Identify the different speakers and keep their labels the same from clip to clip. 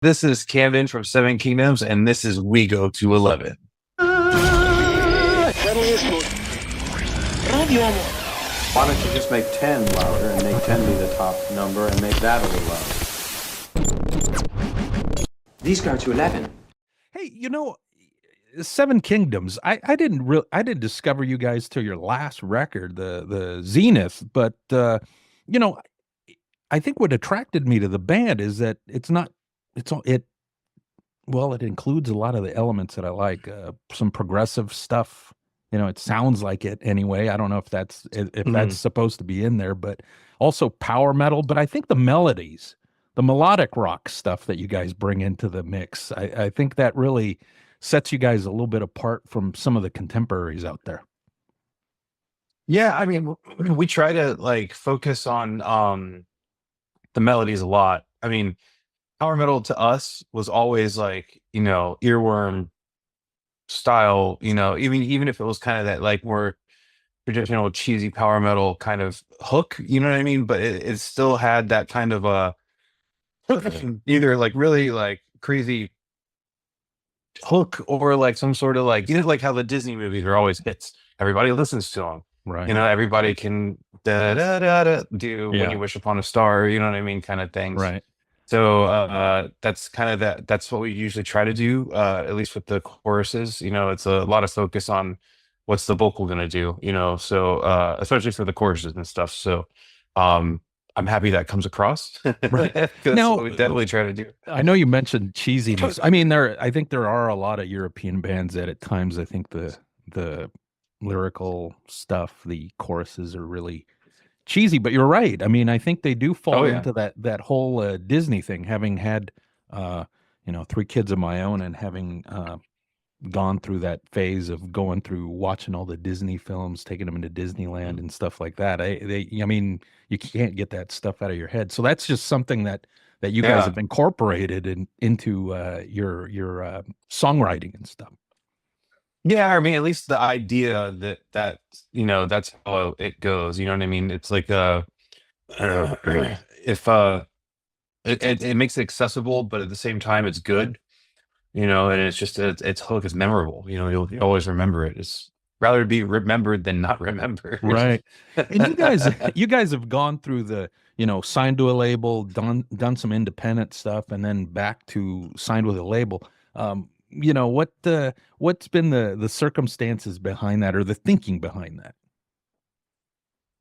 Speaker 1: This is Camden from Seven Kingdoms, and this is We Go to 11.
Speaker 2: Why don't you just make 10 louder and make 10 be the top number and make that a little louder? These go to 11.
Speaker 3: Hey, Seven Kingdoms. I didn't discover you guys till your last record, the Zenith, but you know, I think what attracted me to the band is that it's not it's all it well, it includes a lot of the elements that I like, some progressive stuff. It sounds like it anyway. I don't know if that's
Speaker 1: Mhm.
Speaker 3: supposed to be in there, but also power metal. But I think the melodies, the melodic rock stuff that you guys bring into the mix, I think that really sets you guys a little bit apart from some of the contemporaries out there.
Speaker 1: Yeah, I mean, we try to like focus on the melodies a lot. I mean, power metal to us was always like, earworm style, even if it was kind of that like more traditional cheesy power metal kind of hook, you know what I mean? But it still had that kind of either like really like crazy hook or like some sort of like like how the Disney movies are always hits. Everybody listens to them.
Speaker 3: Right.
Speaker 1: Everybody can da da da da do When
Speaker 3: Yeah.
Speaker 1: You Wish Upon a Star, you know what I mean, kind of things.
Speaker 3: Right.
Speaker 1: So that's kind of that's what we usually try to do, at least with the choruses. It's a lot of focus on what's the vocal gonna do, so especially for the choruses and stuff. So um I'm happy that comes across
Speaker 3: Right.
Speaker 1: because that's
Speaker 3: Now,
Speaker 1: what we definitely try to do.
Speaker 3: I know you mentioned cheesiness. I mean, I think there are a lot of European bands that at times I think the lyrical stuff, the choruses are really cheesy, but you're right. I mean, I think they do
Speaker 1: Oh
Speaker 3: fall
Speaker 1: yeah.
Speaker 3: into that whole Disney thing, having had three kids of my own and having gone through that phase of going through watching all the Disney films, taking them into Disneyland and stuff like that. I mean, you can't get that stuff out of your head. So that's just something that you guys
Speaker 1: Yeah.
Speaker 3: have incorporated into your songwriting and stuff.
Speaker 1: Yeah, I mean, at least the idea that that's how it goes. You know what I mean? It's like if it makes it accessible, but at the same time, it's good. And it's just its hook is memorable. You'll always remember it. It's rather be remembered than not remembered.
Speaker 3: Right. And you guys have gone through signed to a label, done some independent stuff, and then back to signed with a label. What's been the circumstances behind that or the thinking behind that?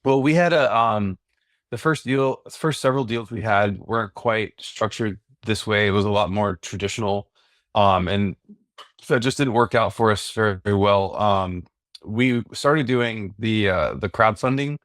Speaker 1: Well, we had the first several deals we had weren't quite structured this way. It was a lot more traditional, and so it just didn't work out for us very, very well. We started doing the crowdfunding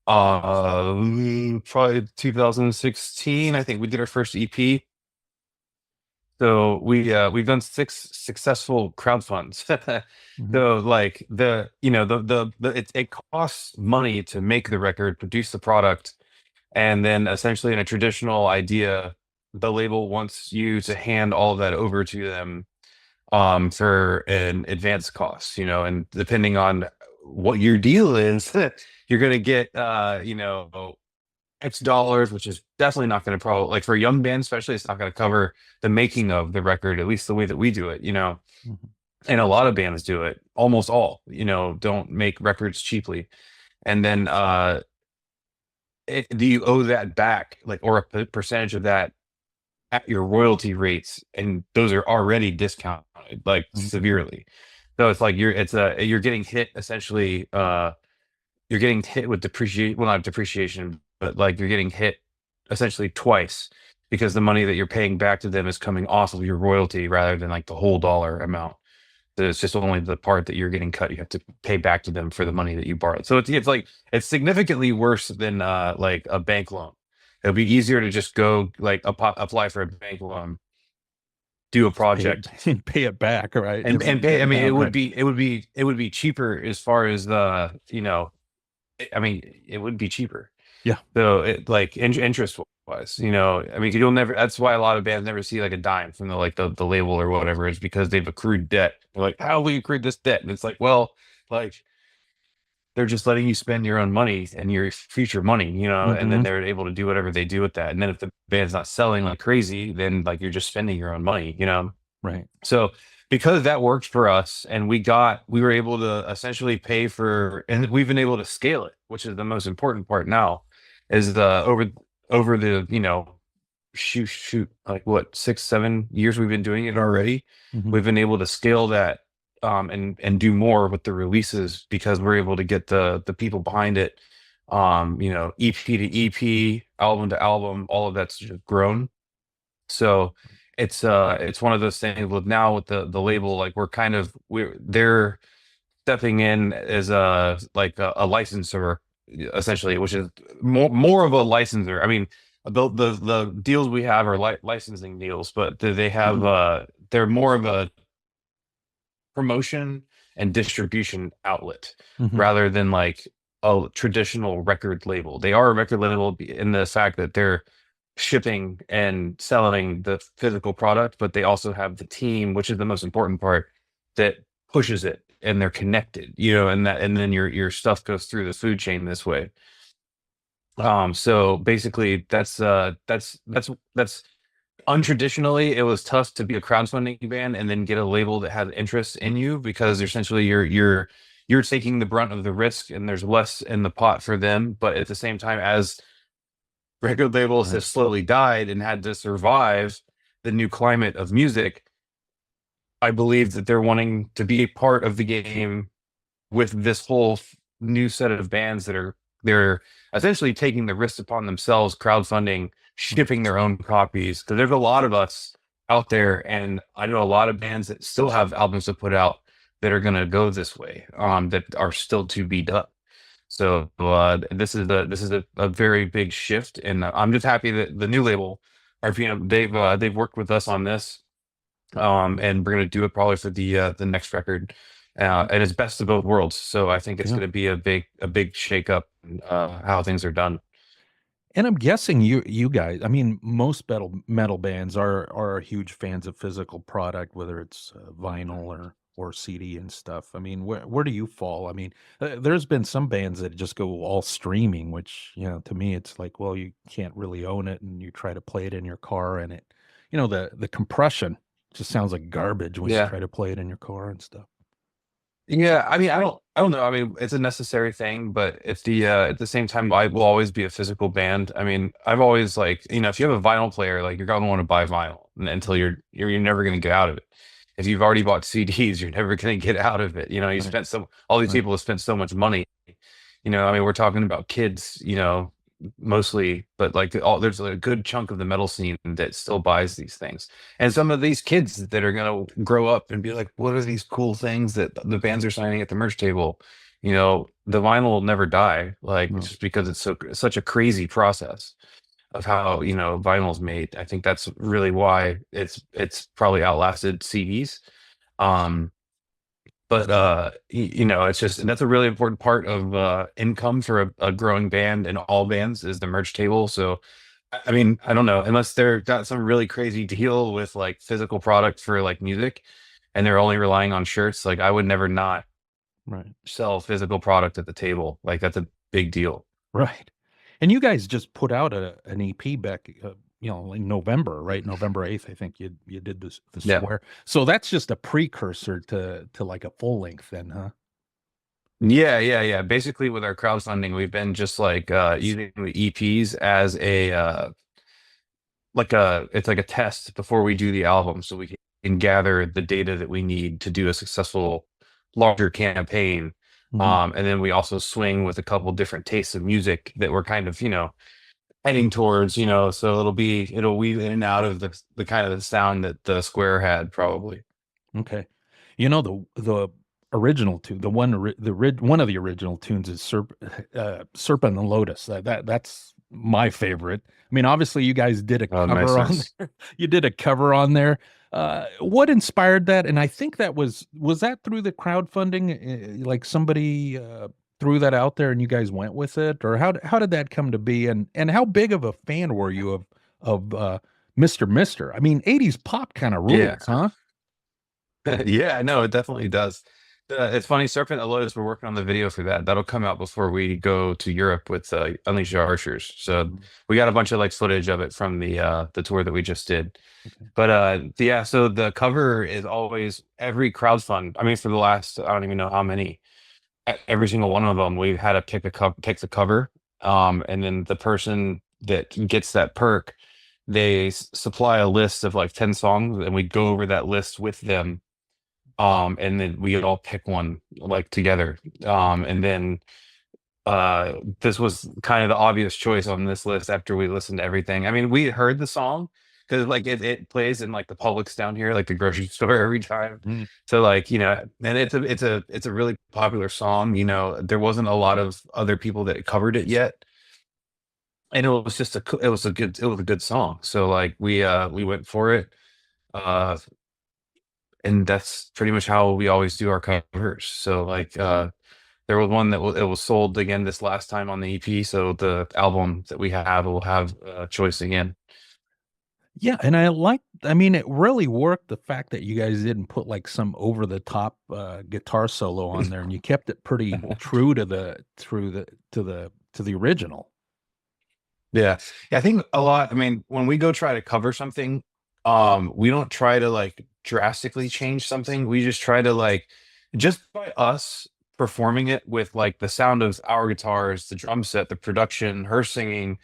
Speaker 1: probably 2016. I think we did our first EP. So we've done six successful crowdfunds.
Speaker 3: Mhm.
Speaker 1: So like it costs money to make the record, produce the product, and then essentially in a traditional idea, the label wants you to hand all of that over to them for an advance cost, and depending on what your deal is, you're gonna get X dollars, which is definitely not gonna probably like for a young band, especially, it's not gonna cover the making of the record, at least the way that we do it.
Speaker 3: Mhm.
Speaker 1: And a lot of bands do it, almost all, don't make records cheaply. And then do you owe that back, like, or a percentage of that at your royalty rates, and those are already discounted like
Speaker 3: Mhm.
Speaker 1: severely. So it's like you're getting hit essentially. You're getting hit with depreciation. Well, not depreciation, but like you're getting hit essentially twice because the money that you're paying back to them is coming off of your royalty rather than like the whole dollar amount. So it's just only the part that you're getting cut. You have to pay back to them for the money that you borrowed. So it's like it's significantly worse than like a bank loan. It'll be easier to just go like apply for a bank loan, do a
Speaker 3: Pay it
Speaker 1: project,
Speaker 3: and pay it back, right?
Speaker 1: and pay. I mean,
Speaker 3: Yeah, right.
Speaker 1: it would be cheaper as far as I mean, it would be cheaper.
Speaker 3: Yeah.
Speaker 1: So it like interest wise, I mean, you'll never. That's why a lot of bands never see like a dime from the label or whatever. Is because they've accrued debt. They're like, how have we accrued this debt? And it's like, well, like they're just letting you spend your own money and your future money, and then
Speaker 3: Hmm.
Speaker 1: they're able to do whatever they do with that. And then if the band's not selling like crazy, then like you're just spending your own money.
Speaker 3: Right.
Speaker 1: So because that worked for us and we were able to essentially pay for, and we've been able to scale it, which is the most important part now, is the over the, shoot, like what, 6 7 years we've been doing it already.
Speaker 3: Hmm.
Speaker 1: We've been able to scale that, and do more with the releases because we're able to get the people behind it, EP to EP, album to album, all of that's just grown. So it's one of those things with now with the label, like they're stepping in as a licensor, essentially, which is more of a licensor. I mean, the deals we have are licensing deals, but they have they're more of a promotion and distribution outlet
Speaker 3: Hmm.
Speaker 1: rather than like a traditional record label. They are a record label in the fact that they're shipping and selling the physical product, but they also have the team, which is the most important part, that pushes it, and they're connected, and then your stuff goes through the food chain this way. So basically that's untraditionally, it was tough to be a crowdfunding band and then get a label that has interest in you, because essentially you're taking the brunt of the risk and there's less in the pot for them. But at the same time, as record labels
Speaker 3: Right.
Speaker 1: have slowly died and had to survive the new climate of music, I believe that they're wanting to be a part of the game with this whole new set of bands that they're essentially taking the risk upon themselves, crowdfunding, shipping their own copies. Because there's a lot of us out there, and I know a lot of bands that still have albums to put out that are going to go this way, that are still to be done. So this is a very big shift, and I'm just happy that the new label, RPM, they've worked with us on this, and we're gonna do it probably for the next record, and it's best of both worlds. So I think it's
Speaker 3: Yeah.
Speaker 1: gonna be a big shake up in, how things are done.
Speaker 3: And I'm guessing you guys, I mean, most metal bands are huge fans of physical product, whether it's vinyl or CD and stuff. I mean, where do you fall? I mean, there's been some bands that just go all streaming, which, to me, it's like, well, you can't really own it, and you try to play it in your car, and the compression just sounds like garbage when you
Speaker 1: Yeah.
Speaker 3: try to play it in your car and stuff.
Speaker 1: Yeah, I mean, I don't know. I mean, it's a necessary thing, but at the same time, I will always be a physical band. I mean, I've always like, if you have a vinyl player, like you're gonna want to buy vinyl until you're never gonna get out of it. If you've already bought CDs, you're never gonna get out of it. You
Speaker 3: Right.
Speaker 1: spent all these
Speaker 3: Right.
Speaker 1: people have spent so much money. I mean, we're talking about kids, mostly, but like there's a good chunk of the metal scene that still buys these things. And some of these kids that are going to grow up and be like, what are these cool things that the bands are signing at the merch table? The vinyl will never die, like
Speaker 3: No.
Speaker 1: just because it's such a crazy process of how, vinyl's made. I think that's really why it's probably outlasted CDs. Um, but it's just, and that's a really important part of income for a growing band, and all bands, is the merch table. So I mean, I don't know, unless they're got some really crazy deal with like physical product for like music, and they're only relying on shirts, like I would never not
Speaker 3: Right.
Speaker 1: sell physical product at the table. Like that's a big deal.
Speaker 3: Right. And you guys just put out an EP back, in November, right? November 8th, I think you did this the
Speaker 1: Yeah.
Speaker 3: Swear. So that's just a precursor to like a full length then, huh?
Speaker 1: Yeah. Basically with our crowdfunding, we've been just like using the EPs as it's like a test before we do the album, so we can gather the data that we need to do a successful larger campaign.
Speaker 3: Mhm.
Speaker 1: And then we also swing with a couple different tastes of music that we're kind of, heading towards, so it'll weave in and out of the kind of the sound that the Square had, probably.
Speaker 3: Okay. The original tune, one of the original tunes is Serpent and Lotus. That's my favorite. I mean, obviously you guys did a
Speaker 1: Oh, nice,
Speaker 3: cover on
Speaker 1: nice.
Speaker 3: there. You did a cover on there. What inspired that? And I think that was that through the crowdfunding, like somebody threw that out there and you guys went with it, or how did that come to be? And how big of a fan were you of Mr. Mister? I mean, 80s pop kind of
Speaker 1: Yeah.
Speaker 3: rules, huh?
Speaker 1: Yeah, no, it definitely does. It's funny, Serpent Alotus, we're working on the video for that. That'll come out before we go to Europe with Unleash Your Archers. So
Speaker 3: Mhm.
Speaker 1: we got a bunch of like footage of it from the tour that we just did.
Speaker 3: Okay.
Speaker 1: But yeah, so the cover is always every crowdfund. I mean, for the last I don't even know how many. Every single one of them, we've had to pick the cover. And then the person that gets that perk, they supply a list of like 10 songs, and we go over that list with them. And then we all pick one like together. And then this was kind of the obvious choice on this list after we listened to everything. I mean, we heard the song because like it plays in like the Publix down here, like the grocery store every time.
Speaker 3: Mm.
Speaker 1: So like, and it's a really popular song. There wasn't a lot of other people that covered it yet. And it was a good song. So like we went for it. Uh and that's pretty much how we always do our covers. So like there was one that it was sold again this last time on the EP, so the album that we have will have choice again.
Speaker 3: Yeah, and I mean, it really worked the fact that you guys didn't put like some over the top guitar solo on there, and you kept it pretty true to the original.
Speaker 1: Yeah. Yeah, I think a lot, I mean, when we go try to cover something, we don't try to like drastically change something. We just try to like just by us performing it with like the sound of our guitars, the drum set, the production, her singing,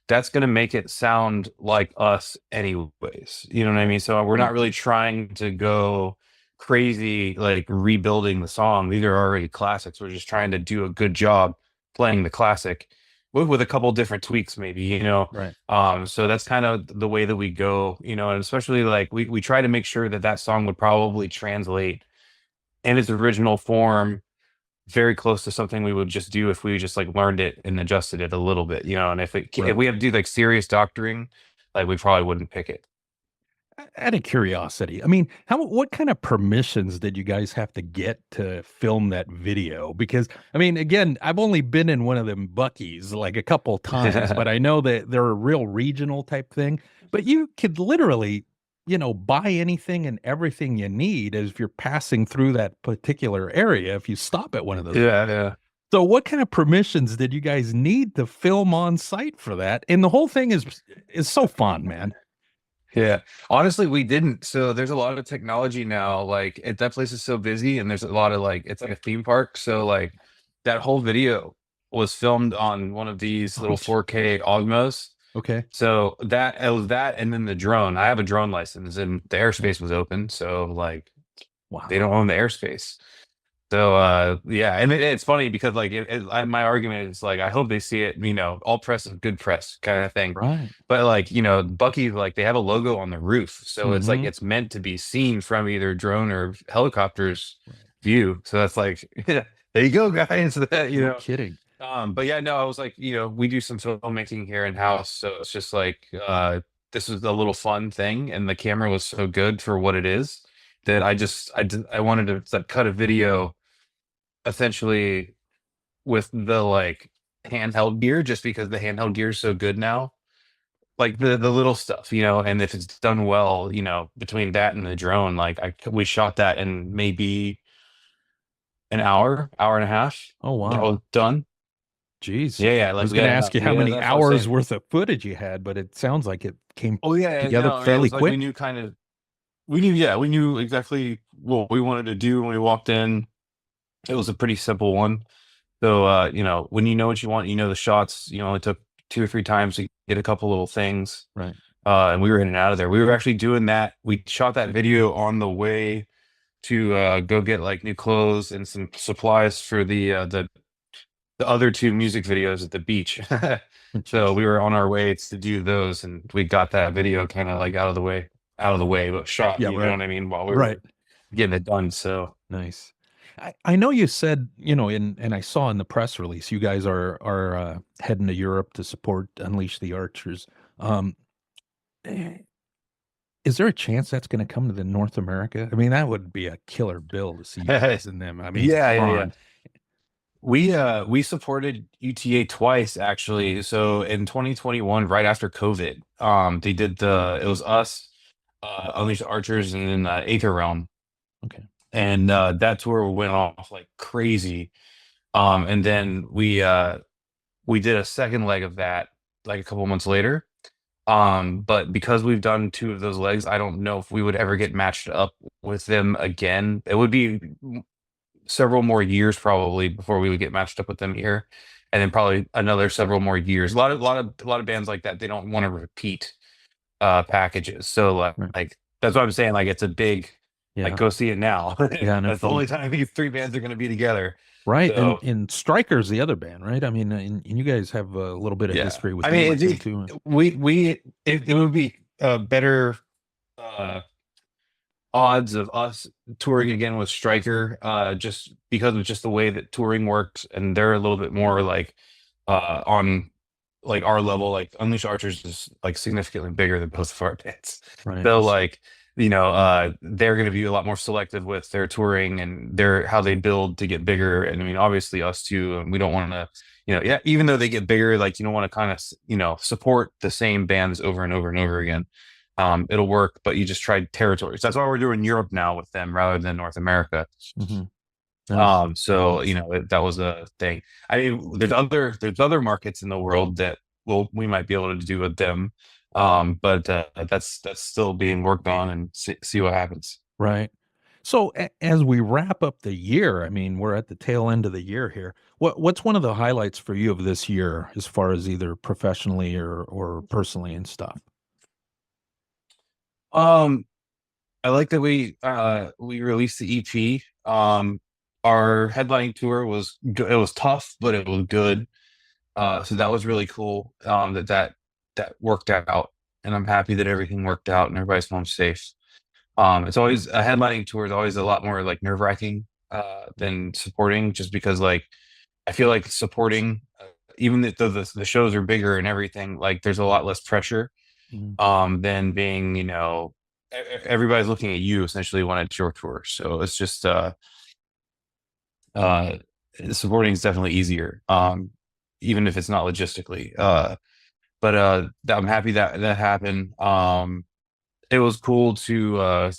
Speaker 1: that's gonna make it sound like us anyways. You know what I mean? So we're not
Speaker 3: Right.
Speaker 1: really trying to go crazy like rebuilding the song. These are already classics. We're just trying to do a good job playing the classic with a couple different tweaks maybe.
Speaker 3: Right.
Speaker 1: So that's kind of the way that we go, and especially like we try to make sure that that song would probably translate in its original form very close to something we would just do if we just like learned it and adjusted it a little bit, and if
Speaker 3: Right.
Speaker 1: we have to do like serious doctoring, like we probably wouldn't pick it.
Speaker 3: Out of curiosity, I mean, what kind of permissions did you guys have to get to film that video? Because I mean, again, I've only been in one of them Buckies like a couple times, but I know that they're a real regional type thing. But you could literally, buy anything and everything you need as if you're passing through that particular area if you stop at one of those.
Speaker 1: Yeah, yeah.
Speaker 3: So what kind of permissions did you guys need to film on site for that? And the whole thing is so fun, man.
Speaker 1: Yeah. Honestly, we didn't. So there's a lot of technology now. Like that place is so busy, and there's a lot of like it's like a theme park. So like that whole video was filmed on one of these
Speaker 3: Oh,
Speaker 1: little 4K Ogmos.
Speaker 3: okay.
Speaker 1: So that it was that, and then the drone. I have a drone license, and the airspace was open. So like they
Speaker 3: Wow.
Speaker 1: don't own the airspace. So yeah, and it's funny because like my argument is like I hope they see it, all press is good press kind of thing.
Speaker 3: Right.
Speaker 1: But like, Bucky, like they have a logo on the roof. So it's like
Speaker 3: Mhm.
Speaker 1: it's meant to be seen from either drone or helicopter's
Speaker 3: Right.
Speaker 1: view. So that's like there you go, guys. That,
Speaker 3: No kidding.
Speaker 1: but yeah, no, I was like, we do some filmmaking here in house. So it's just like this was a little fun thing, and the camera was so good for what it is that I wanted to like, cut a video essentially with the like handheld gear just because the handheld gear is so good now. Like the little stuff, and if it's done well, between that and the drone, like we shot that in maybe an hour and a half.
Speaker 3: Oh,
Speaker 1: That
Speaker 3: wow.
Speaker 1: was done.
Speaker 3: Jeez.
Speaker 1: Yeah, yeah,
Speaker 3: I
Speaker 1: like
Speaker 3: was
Speaker 1: we
Speaker 3: gonna
Speaker 1: had
Speaker 3: ask
Speaker 1: enough.
Speaker 3: you how
Speaker 1: Yeah,
Speaker 3: many
Speaker 1: that's what I'm saying.
Speaker 3: hours worth of footage you had, but it sounds like it came
Speaker 1: Oh yeah,
Speaker 3: together
Speaker 1: no, it
Speaker 3: fairly
Speaker 1: was like we
Speaker 3: quick.
Speaker 1: knew kind of we knew exactly what we wanted to do when we walked in. It was a pretty simple one. So, when you know what you want, the shots, only took two or three times to get a couple little things.
Speaker 3: Right.
Speaker 1: And we were in and out of there. We were actually doing that. We shot that video on the way to go get like new clothes and some supplies for the other two music videos at the beach. So
Speaker 3: Jeez.
Speaker 1: we were on our way to do those, and we got that video kind of like out of the way, but shot,
Speaker 3: Yeah,
Speaker 1: you know
Speaker 3: right.
Speaker 1: what I mean, while we
Speaker 3: Right.
Speaker 1: were getting it done. So
Speaker 3: Nice. I know you said, and I saw in the press release you guys are heading to Europe to support Unleash the Archers. Um, eh, is there a chance that's going to come to the North America? I mean, that would be a killer bill to see you
Speaker 1: yeah,
Speaker 3: guys in them. I mean,
Speaker 1: yeah,
Speaker 3: come
Speaker 1: yeah.
Speaker 3: on.
Speaker 1: We supported UTA twice actually. So in 2021, right after COVID, they did it was us, Unleashed Archers, and then Aether Realm.
Speaker 3: Okay.
Speaker 1: and that tour went off like crazy. And then we did a second leg of that like a couple months later. But because we've done two of those legs, I don't know if we would ever get matched up with them again. It would be several more years probably before we would get matched up with them here, and then probably another several more years. A lot of bands like that, they don't want to repeat packages. So
Speaker 3: Right.
Speaker 1: like that's what I'm saying. Like it's a big like
Speaker 3: Yeah.
Speaker 1: go see it now.
Speaker 3: Yeah. And
Speaker 1: That's
Speaker 3: if
Speaker 1: the
Speaker 3: you,
Speaker 1: only time these three bands are going to be together.
Speaker 3: right.
Speaker 1: So
Speaker 3: And Striker's the other band, right? I mean, and you guys have a little bit of
Speaker 1: yeah,
Speaker 3: history with
Speaker 1: I
Speaker 3: them,
Speaker 1: mean
Speaker 3: I think, too.
Speaker 1: it would be better uh odds of us touring again with Stryker, just because of just the way that touring works, and they're a little bit more like on like our level. Like Unleash Archers is like significantly bigger than both of our bands.
Speaker 3: Right.
Speaker 1: So like, they're going to be a lot more selective with their touring and their how they build to get bigger. And I mean, obviously us too, and we don't want to, yeah, even though they get bigger, like you don't want to kind of, support the same bands over and over and over again. It'll work, but you just tried territories. That's why we're doing Europe now with them rather than North America.
Speaker 3: Hmm. Nice.
Speaker 1: So that was a thing. I mean, there's other markets in the world that we might be able to do with them. But that's still being worked on, and see what happens.
Speaker 3: Right. So as we wrap up the year, I mean, we're at the tail end of the year here. What's one of the highlights for you of this year, as far as either professionally or personally and stuff?
Speaker 1: Um, I like that we released the EP. Our headlining tour was good. It was tough, but it was good. So that was really cool. That worked out, and I'm happy that everything worked out and everybody's home safe. It's always a headlining tour is always a lot more like nerve-wracking than supporting, just because like I feel like supporting, even though the shows are bigger and everything, like there's a lot less pressure
Speaker 3: Mhm.
Speaker 1: than being, everybody's looking at you essentially when it's your tour. So it's just uh supporting is definitely easier, even if it's not logistically. But I'm happy that that happened. It was cool to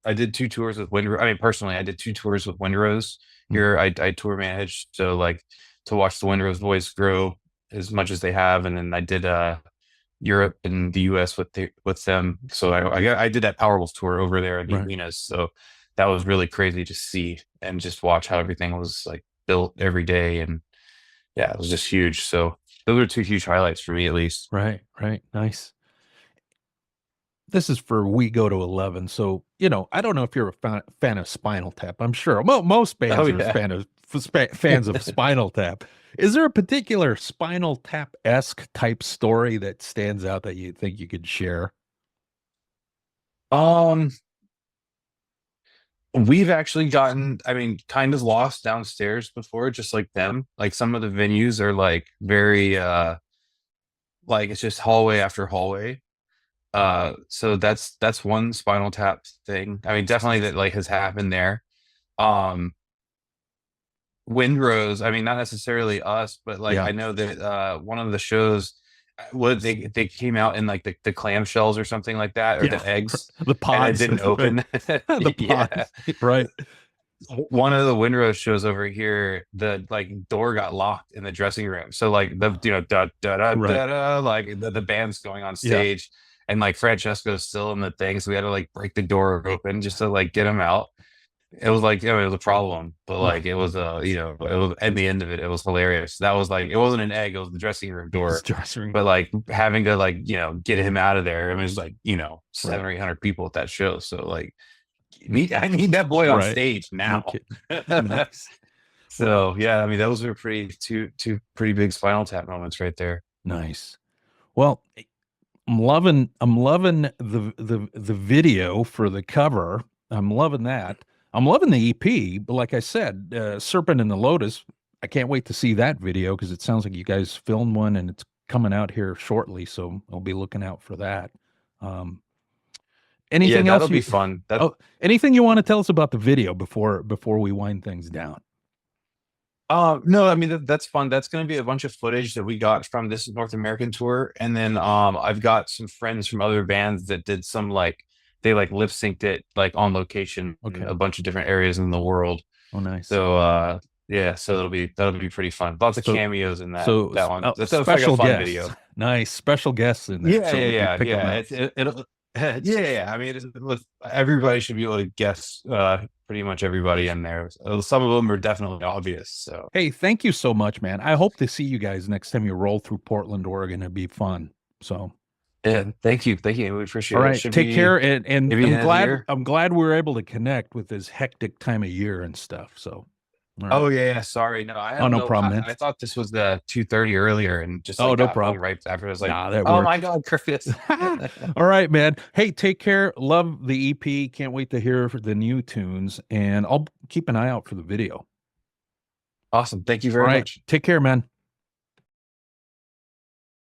Speaker 1: I did two tours with Windrose. I mean, personally, I did two tours with Windrose
Speaker 3: Mm.
Speaker 1: here. I tour managed, so like to watch the Windrose boys grow as much as they have, and then I did Europe and the US with them. So I did that Powerless tour over there in the
Speaker 3: Right.
Speaker 1: arenas. So that was really crazy to see and just watch how everything was like built every day. And yeah, it was just huge. So those are two huge highlights for me, at least.
Speaker 3: Right. Right. Nice. This is for We Go to 11. So, I don't know if you're a fan of Spinal Tap. I'm sure most
Speaker 1: Oh
Speaker 3: bands are
Speaker 1: yeah.
Speaker 3: fans of Spinal Tap. Is there a particular Spinal Tap-esque type story that stands out that you think you could share?
Speaker 1: Um, we've actually gotten, I mean, kind of lost downstairs before, just like them. Like some of the venues are like very like it's just hallway after hallway. So that's one Spinal Tap thing. I mean, definitely that like has happened there. Um, Windrose, I mean, not necessarily us, but like
Speaker 3: Yeah.
Speaker 1: I know that one of the shows, what they came out in like the clamshells or something like that, or
Speaker 3: Yeah.
Speaker 1: the eggs,
Speaker 3: The
Speaker 1: and it
Speaker 3: pods,
Speaker 1: didn't
Speaker 3: right.
Speaker 1: open.
Speaker 3: The
Speaker 1: Yeah.
Speaker 3: pods, right.
Speaker 1: One of the Windrose shows over here, the like door got locked in the dressing room. So like the da da da
Speaker 3: Right.
Speaker 1: da da, like the band's going on
Speaker 3: Yeah.
Speaker 1: stage, and like Francesco's still in the thing, so we had to like break the door open just to like get him out. It was like, it was a problem, but like it was it was at the end of it, it was hilarious. That was like, it wasn't an egg, it was the dressing room
Speaker 3: His
Speaker 1: door.
Speaker 3: dressing room.
Speaker 1: But like having to like get him out of there. I mean, it was like
Speaker 3: Right.
Speaker 1: 700 or 800 people at that show, so like I need that boy on
Speaker 3: Right.
Speaker 1: stage
Speaker 3: No
Speaker 1: now.
Speaker 3: kidding. Nice. Well,
Speaker 1: So yeah, I mean those are pretty two pretty big Spinal Tap moments right there.
Speaker 3: nice. Well, I'm loving the video for the cover. I'm loving that. I'm loving the EP, but like I said, Serpent and the Lotus, I can't wait to see that video because it sounds like you guys filmed one and it's coming out here shortly, so I'll be looking out for that. Um,
Speaker 1: Yeah,
Speaker 3: anything
Speaker 1: that'll
Speaker 3: else
Speaker 1: be
Speaker 3: you
Speaker 1: fun. That
Speaker 3: Oh, anything you want to tell us about the video before we wind things down?
Speaker 1: No, I mean that's fun. That's going to be a bunch of footage that we got from this North American tour, and then I've got some friends from other bands that did some like they like lip synced it like on location in
Speaker 3: Okay.
Speaker 1: a bunch of different areas in the world.
Speaker 3: Oh, nice.
Speaker 1: So yeah, so that'll be pretty fun. Lots of
Speaker 3: So-
Speaker 1: cameos in that
Speaker 3: So
Speaker 1: one. That's like a
Speaker 3: special
Speaker 1: fun
Speaker 3: guests.
Speaker 1: video.
Speaker 3: Nice special guests in there.
Speaker 1: Yeah,
Speaker 3: so we can
Speaker 1: yeah,
Speaker 3: pick 'em
Speaker 1: yeah.
Speaker 3: out.
Speaker 1: It'll yeah. I mean, everybody should be able to guess pretty much everybody in there. Some of them are definitely obvious. So
Speaker 3: Hey, thank you so much, man. I hope to see you guys next time you roll through Portland, Oregon. It'd be fun. So,
Speaker 1: yeah, thank you. We appreciate
Speaker 3: all
Speaker 1: it.
Speaker 3: right,
Speaker 1: Should
Speaker 3: take
Speaker 1: be
Speaker 3: care. And
Speaker 1: maybe the end of the year.
Speaker 3: I'm glad we were able to connect with this hectic time of year and stuff. So, all right.
Speaker 1: Oh yeah, sorry. No, I
Speaker 3: Oh,
Speaker 1: don't
Speaker 3: no
Speaker 1: know.
Speaker 3: problem, man.
Speaker 1: I thought this was the 2:30 earlier, and just
Speaker 3: Oh,
Speaker 1: like
Speaker 3: no
Speaker 1: got
Speaker 3: problem.
Speaker 1: home right after. I was like,
Speaker 3: Nah, that
Speaker 1: oh my
Speaker 3: works.
Speaker 1: God, Griffiths.
Speaker 3: All right, man. Hey, take care. Love the EP. Can't wait to hear the new tunes, and I'll keep an eye out for the video.
Speaker 1: Awesome. Thank you
Speaker 3: All
Speaker 1: very
Speaker 3: right,
Speaker 1: much.
Speaker 3: take care, man.